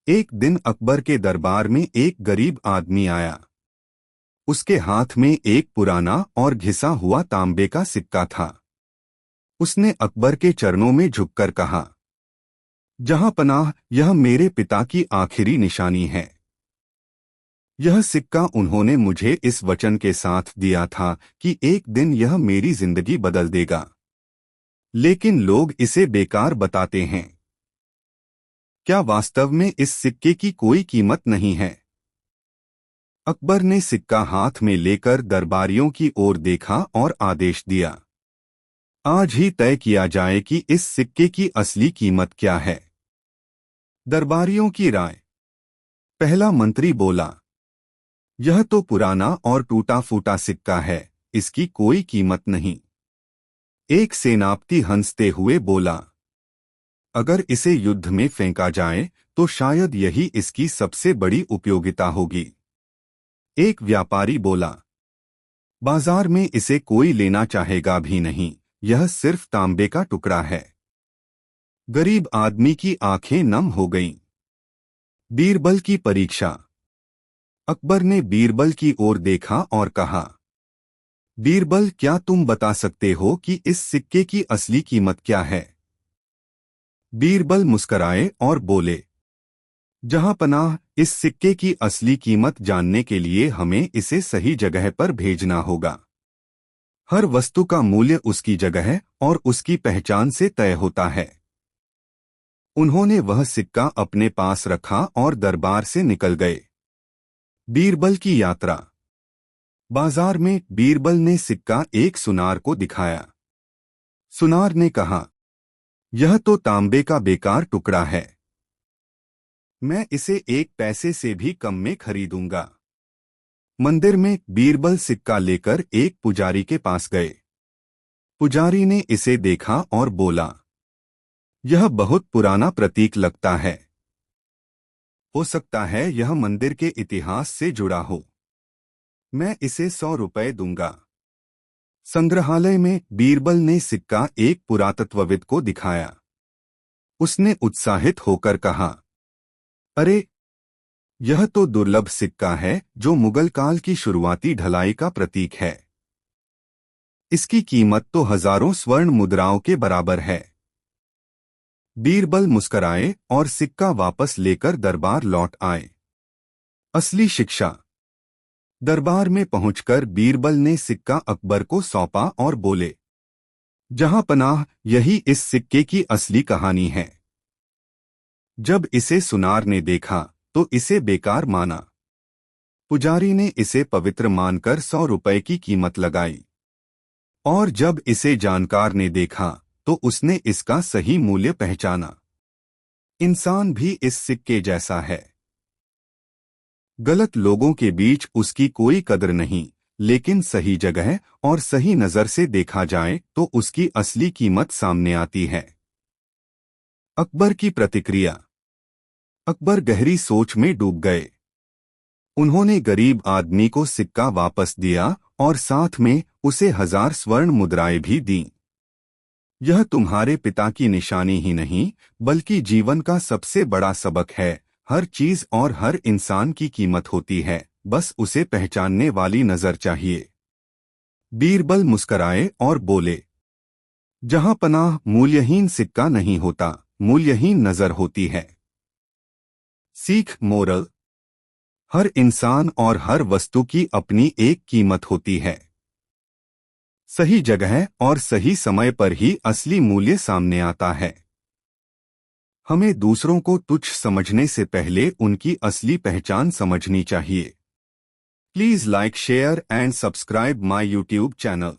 एक दिन अकबर के दरबार में एक गरीब आदमी आया। उसके हाथ में एक पुराना और घिसा हुआ तांबे का सिक्का था। उसने अकबर के चरणों में झुककर कहा, जहां पनाह, यह मेरे पिता की आखिरी निशानी है। यह सिक्का उन्होंने मुझे इस वचन के साथ दिया था कि एक दिन यह मेरी जिंदगी बदल देगा। लेकिन लोग इसे बेकार बताते हैं। क्या वास्तव में इस सिक्के की कोई कीमत नहीं है? अकबर ने सिक्का हाथ में लेकर दरबारियों की ओर देखा और आदेश दिया, आज ही तय किया जाए कि इस सिक्के की असली कीमत क्या है। दरबारियों की राय। पहला मंत्री बोला, यह तो पुराना और टूटा फूटा सिक्का है, इसकी कोई कीमत नहीं। एक सेनापति हंसते हुए बोला, अगर इसे युद्ध में फेंका जाए तो शायद यही इसकी सबसे बड़ी उपयोगिता होगी। एक व्यापारी बोला, बाजार में इसे कोई लेना चाहेगा भी नहीं, यह सिर्फ तांबे का टुकड़ा है। गरीब आदमी की आंखें नम हो गईं। बीरबल की परीक्षा। अकबर ने बीरबल की ओर देखा और कहा, बीरबल, क्या तुम बता सकते हो कि इस सिक्के की असली कीमत क्या है? बीरबल मुस्कराए और बोले, जहां पनाह, इस सिक्के की असली कीमत जानने के लिए हमें इसे सही जगह पर भेजना होगा। हर वस्तु का मूल्य उसकी जगह और उसकी पहचान से तय होता है। उन्होंने वह सिक्का अपने पास रखा और दरबार से निकल गए। बीरबल की यात्रा। बाजार में बीरबल ने सिक्का एक सुनार को दिखाया। सुनार ने कहा, यह तो तांबे का बेकार टुकड़ा है। मैं इसे 1 पैसे से भी कम में खरीदूंगा। मंदिर में बीरबल सिक्का लेकर एक पुजारी के पास गए। पुजारी ने इसे देखा और बोला, यह बहुत पुराना प्रतीक लगता है। हो सकता है यह मंदिर के इतिहास से जुड़ा हो। मैं इसे 100 रुपए दूंगा। संग्रहालय में बीरबल ने सिक्का एक पुरातत्वविद को दिखाया। उसने उत्साहित होकर कहा, अरे, यह तो दुर्लभ सिक्का है जो मुगल काल की शुरुआती ढलाई का प्रतीक है। इसकी कीमत तो हजारों स्वर्ण मुद्राओं के बराबर है। बीरबल मुस्कराए और सिक्का वापस लेकर दरबार लौट आए। असली शिक्षा। दरबार में पहुंचकर बीरबल ने सिक्का अकबर को सौंपा और बोले, जहां पनाह, यही इस सिक्के की असली कहानी है। जब इसे सुनार ने देखा तो इसे बेकार माना। पुजारी ने इसे पवित्र मानकर 100 रुपए की कीमत लगाई। और जब इसे जानकार ने देखा तो उसने इसका सही मूल्य पहचाना। इंसान भी इस सिक्के जैसा है। गलत लोगों के बीच उसकी कोई कदर नहीं, लेकिन सही जगह और सही नजर से देखा जाए तो उसकी असली कीमत सामने आती है। अकबर की प्रतिक्रिया। अकबर गहरी सोच में डूब गए। उन्होंने गरीब आदमी को सिक्का वापस दिया और साथ में उसे 1000 स्वर्ण मुद्राएं भी दीं। यह तुम्हारे पिता की निशानी ही नहीं, बल्कि जीवन का सबसे बड़ा सबक है। हर चीज और हर इंसान की कीमत होती है, बस उसे पहचानने वाली नजर चाहिए। बीरबल मुस्कराए और बोले, जहां पनाह, मूल्यहीन सिक्का नहीं होता, मूल्यहीन नजर होती है। सीख मोरल। हर इंसान और हर वस्तु की अपनी एक कीमत होती है। सही जगह और सही समय पर ही असली मूल्य सामने आता है। हमें दूसरों को तुच्छ समझने से पहले उनकी असली पहचान समझनी चाहिए। Please like, share and subscribe my YouTube channel.